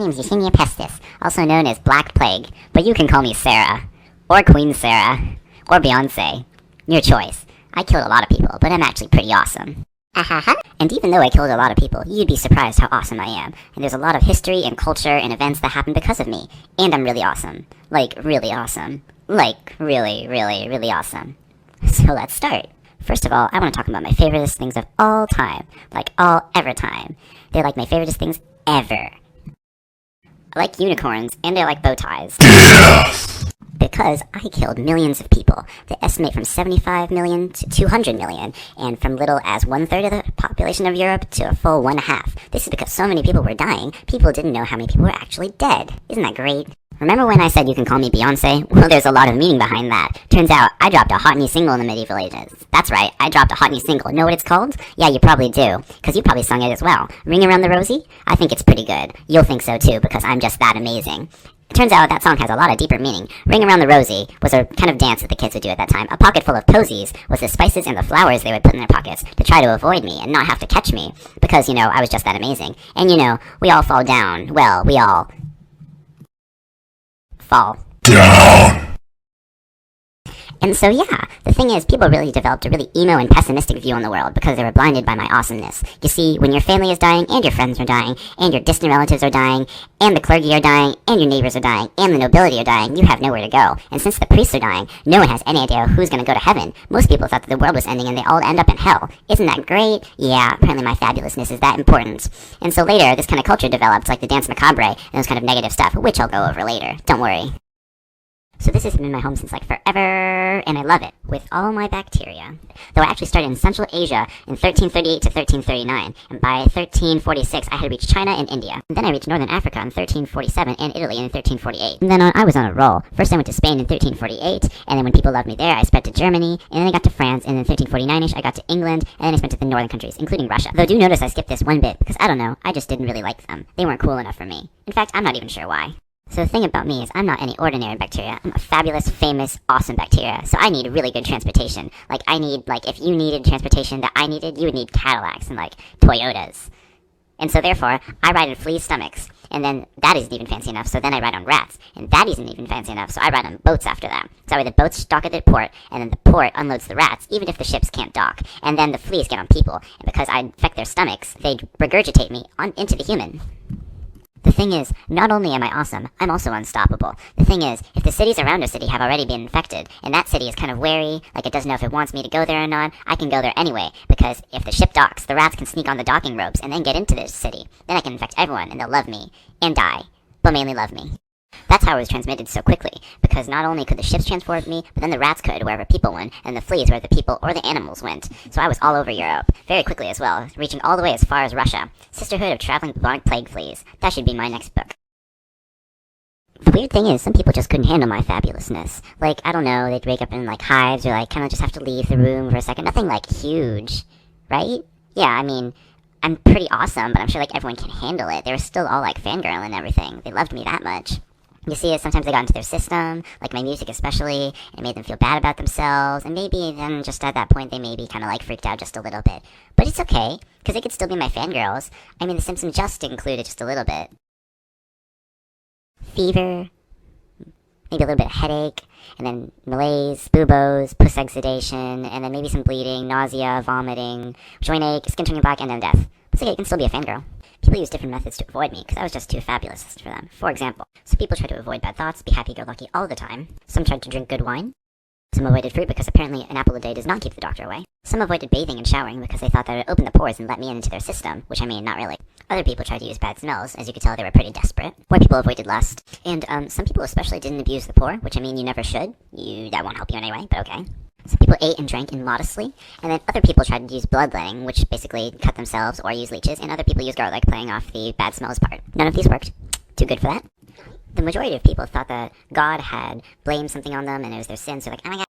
name's Yersinia Pestis, also known as Black Plague, but you can call me Sarah. Or Queen Sarah. Or Beyonce. Your choice. I killed a lot of people, but I'm actually pretty awesome. And even though I killed a lot of people, you'd be surprised how awesome I am. And there's a lot of history and culture and events that happen because of me. And I'm really awesome. Like, really awesome. Like, really, really, really awesome. So let's start. First of all, I want to talk about my favoriteest things of all time. Like, all ever time. They're like my favoriteest things ever. I like unicorns, and I like bow ties. Because I killed millions of people. They estimate from 75 million to 200 million, and from little as 1/3 of the population of Europe to a full 1/2. This is because so many people were dying, people didn't know how many people were actually dead. Isn't that great? Remember when I said you can call me Beyonce? Well, there's a lot of meaning behind that. Turns out, I dropped a hot new single in the medieval ages. That's right, I dropped a hot new single. Know what it's called? Yeah, you probably do, because you probably sung it as well. Ring Around the Rosie? I think it's pretty good. You'll think so too, because I'm just that amazing. It turns out that song has a lot of deeper meaning. Ring Around the Rosie was a kind of dance that the kids would do at that time. A pocket full of posies was the spices and the flowers they would put in their pockets to try to avoid me and not have to catch me. Because, I was just that amazing. And we all fall down. Well, we all fall down. And so yeah, the thing is, people really developed a really emo and pessimistic view on the world because they were blinded by my awesomeness. You see, when your family is dying, and your friends are dying, and your distant relatives are dying, and the clergy are dying, and your neighbors are dying, and the nobility are dying, you have nowhere to go. And since the priests are dying, no one has any idea who's gonna go to heaven. Most people thought that the world was ending and they all end up in hell. Isn't that great? Yeah, apparently my fabulousness is that important. And so later, this kind of culture developed, like the Danse Macabre, and those kind of negative stuff, which I'll go over later. Don't worry. So this has been my home since like forever, and I love it, with all my bacteria. Though I actually started in Central Asia in 1338 to 1339, and by 1346 I had reached China and India. And then I reached Northern Africa in 1347 and Italy in 1348. And then I was on a roll. First I went to Spain in 1348, and then when people loved me there, I spread to Germany, and then I got to France, and then 1349ish I got to England, and then I spent to the northern countries, including Russia. Though do notice I skipped this one bit, because I don't know, I just didn't really like them. They weren't cool enough for me. In fact, I'm not even sure why. So the thing about me is I'm not any ordinary bacteria. I'm a fabulous, famous, awesome bacteria. So I need really good transportation. If you needed transportation that I needed, you would need Cadillacs and, Toyotas. And so therefore, I ride on fleas' stomachs. And then that isn't even fancy enough, so then I ride on rats. And that isn't even fancy enough, so I ride on boats after that. So the boats dock at the port, and then the port unloads the rats, even if the ships can't dock. And then the fleas get on people. And because I infect their stomachs, they regurgitate me into the human. The thing is, not only am I awesome, I'm also unstoppable. The thing is, if the cities around a city have already been infected, and that city is kind of wary, like it doesn't know if it wants me to go there or not, I can go there anyway, because if the ship docks, the rats can sneak on the docking ropes and then get into this city. Then I can infect everyone, and they'll love me, and die, but mainly love me. That's how it was transmitted so quickly, because not only could the ships transport me, but then the rats could, wherever people went, and the fleas where the people or the animals went. So I was all over Europe, very quickly as well, reaching all the way as far as Russia. Sisterhood of Traveling Black Plague Fleas. That should be my next book. The weird thing is, some people just couldn't handle my fabulousness. I don't know, they'd wake up in, hives, or, kind of just have to leave the room for a second. Nothing, huge, right? Yeah, I mean, I'm pretty awesome, but I'm sure, everyone can handle it. They were still all, fangirl and everything. They loved me that much. You see, sometimes they got into their system, my music especially, and it made them feel bad about themselves, and maybe then just at that point they maybe kind of freaked out just a little bit. But it's okay, because they could still be my fangirls. I mean, The Simpsons just included just a little bit. Fever, maybe a little bit of headache, and then malaise, buboes, puss exudation, and then maybe some bleeding, nausea, vomiting, joint ache, skin turning black, and then death. It's okay, you can still be a fangirl. People use different methods to avoid me, because I was just too fabulous for them. For example, some people try to avoid bad thoughts, be happy-go-lucky all the time. Some tried to drink good wine. Some avoided fruit because apparently an apple a day does not keep the doctor away. Some avoided bathing and showering because they thought that it would open the pores and let me into their system, which I mean, not really. Other people tried to use bad smells. As you could tell, they were pretty desperate. More people avoided lust. And some people especially didn't abuse the poor, which I mean, you never should. That won't help you anyway, but okay. Some people ate and drank immodestly, and then other people tried to use bloodletting, which basically cut themselves or use leeches, and other people used garlic, playing off the bad smells part. None of these worked. Too good for that. The majority of people thought that God had blamed something on them, and it was their sin, so oh my god.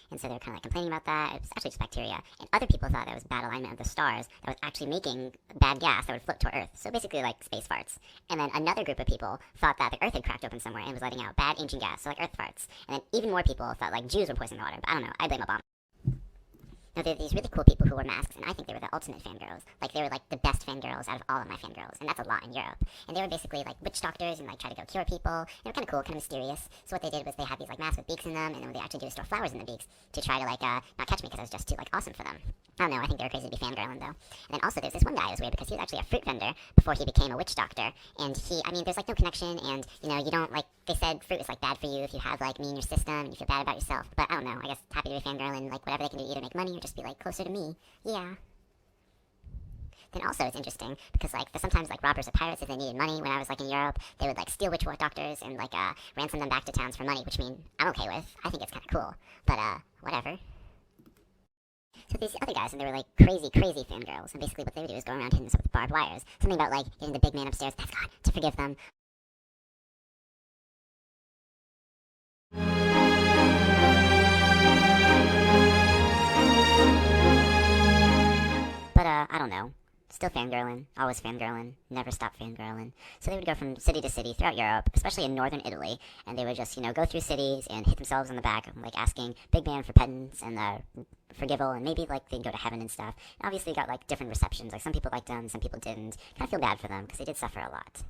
And so they were kind of complaining about that. It was actually just bacteria. And other people thought that was bad alignment of the stars that was actually making bad gas that would float to Earth. So basically space farts. And then another group of people thought that the Earth had cracked open somewhere and was letting out bad ancient gas, so Earth farts. And then even more people thought Jews were poisoning the water. But I don't know, I blame Obama. No, they're these really cool people who wore masks, and I think they were the ultimate fangirls. Like, they were, like, the best fangirls out of all of my fangirls, and that's a lot in Europe. And they were basically, like, witch doctors and, like, try to go cure people. They were kind of cool, kind of mysterious. So what they did was they had these, like, masks with beaks in them, and then what they actually do is store flowers in the beaks to try to, like, not catch me because I was just too, like, awesome for them. I don't know, I think they were crazy to be fangirling, though. And then also there's this one guy who was weird because he was actually a fruit vendor before he became a witch doctor. And there's, like, no connection, and, you know, you don't, like, they said fruit was, like, bad for you if you have, like, me in your system and you feel bad about yourself. But I don't know, I guess happy to be fangirling, like, whatever they can do to either make money or just be, like, closer to me. Yeah. Then also it's interesting because, like, sometimes, like, robbers or pirates, if they needed money when I was, like, in Europe, they would, like, steal witch doctors and, like, ransom them back to towns for money, which I'm okay with. I think it's kind of cool. But, whatever. So these other guys, and they were, like, crazy fangirls, and basically what they would do is go around hitting themselves with barbed wires. Something about, like, getting the big man upstairs, that's God, to forgive them. But, I don't know. Still fangirling, always fangirling, never stop fangirling. So they would go from city to city throughout Europe, especially in northern Italy, and they would just, you know, go through cities and hit themselves on the back, like asking big man for penance and forgival, and maybe, like, they'd go to heaven and stuff. And obviously got, like, different receptions, like some people liked them, some people didn't. Kind of feel bad for them because they did suffer a lot.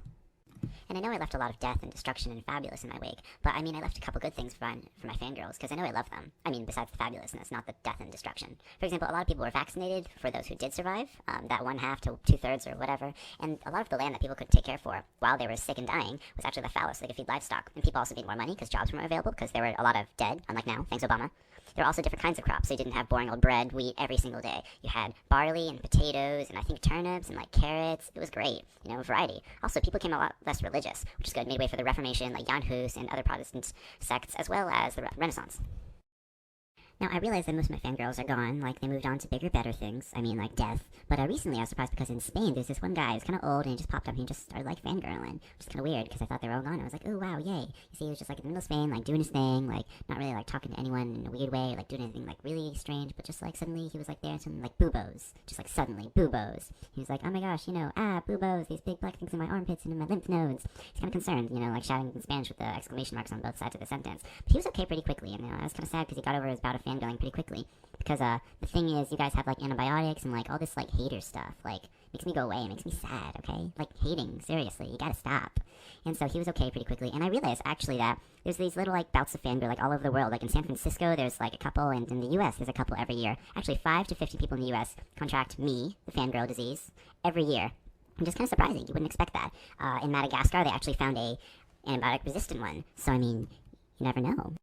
And I know I left a lot of death and destruction and fabulous in my wake, but I mean, I left a couple good things for my fangirls, because I know I love them. I mean, besides the fabulousness, not the death and destruction. For example, a lot of people were vaccinated, for those who did survive, that 1/2 to 2/3 or whatever, and a lot of the land that people couldn't take care for while they were sick and dying was actually the fallow, so they could feed livestock. And people also made more money because jobs were more available, because there were a lot of dead, unlike now, thanks Obama. There were also different kinds of crops, so you didn't have boring old bread, wheat every single day. You had barley and potatoes and I think turnips and, like, carrots. It was great, you know, variety. Also, people became a lot less religious, which is good, made way for the Reformation, like Jan Hus and other Protestant sects, as well as the Renaissance. Now, I realize that most of my fangirls are gone, like, they moved on to bigger, better things, I mean, like death, but recently I was surprised because in Spain, there's this one guy who's kind of old, and he just popped up and he just started, like, fangirling, which is kind of weird, because I thought they were all gone. I was like, oh, wow, yay. You see, he was just, like, in the middle of Spain, like, doing his thing, like, not really, like, talking to anyone in a weird way, like, doing anything, like, really strange, but just, like, suddenly he was, like, there, something like buboes, just, like, suddenly, buboes. He was like, oh my gosh, you know, buboes, these big black things in my armpits and in my lymph nodes. He's kind of concerned, you know, like, shouting in Spanish with the exclamation marks on both sides of the sentence. But he was okay pretty quickly, and, you know, I was kind of sad because he got over his bout of fangirling pretty quickly. Because, the thing is, you guys have, like, antibiotics and, like, all this, like, hater stuff. Like, makes me go away. It makes me sad, okay? Like, hating, seriously. You gotta stop. And so he was okay pretty quickly. And I realized, actually, that there's these little, like, bouts of fangirl, like, all over the world. Like, in San Francisco, there's, like, a couple. And in the U.S., there's a couple every year. Actually, 5 to 50 people in the U.S. contract me, the fangirl disease, every year. And just kind of surprising. You wouldn't expect that. In Madagascar, they actually found a antibiotic-resistant one. So, I mean, you never know.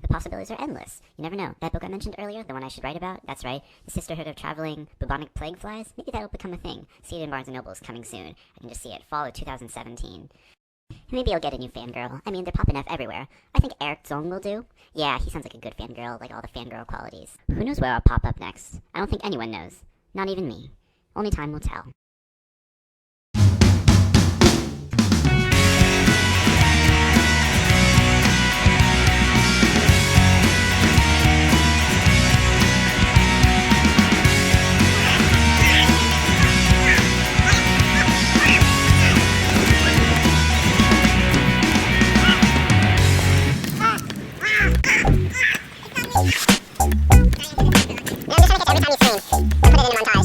The possibilities are endless. You never know. That book I mentioned earlier, the one I should write about, that's right, The Sisterhood of Traveling Bubonic Plague Flies, maybe that'll become a thing. See it in Barnes & Noble's coming soon. I can just see it, fall of 2017. Maybe I'll get a new fangirl. I mean, they're popping up everywhere. I think Eric Zong will do. Yeah, he sounds like a good fangirl, like all the fangirl qualities. Who knows where I'll pop up next? I don't think anyone knows. Not even me. Only time will tell. I'm just trying to catch every time you scream. Put it in a montage.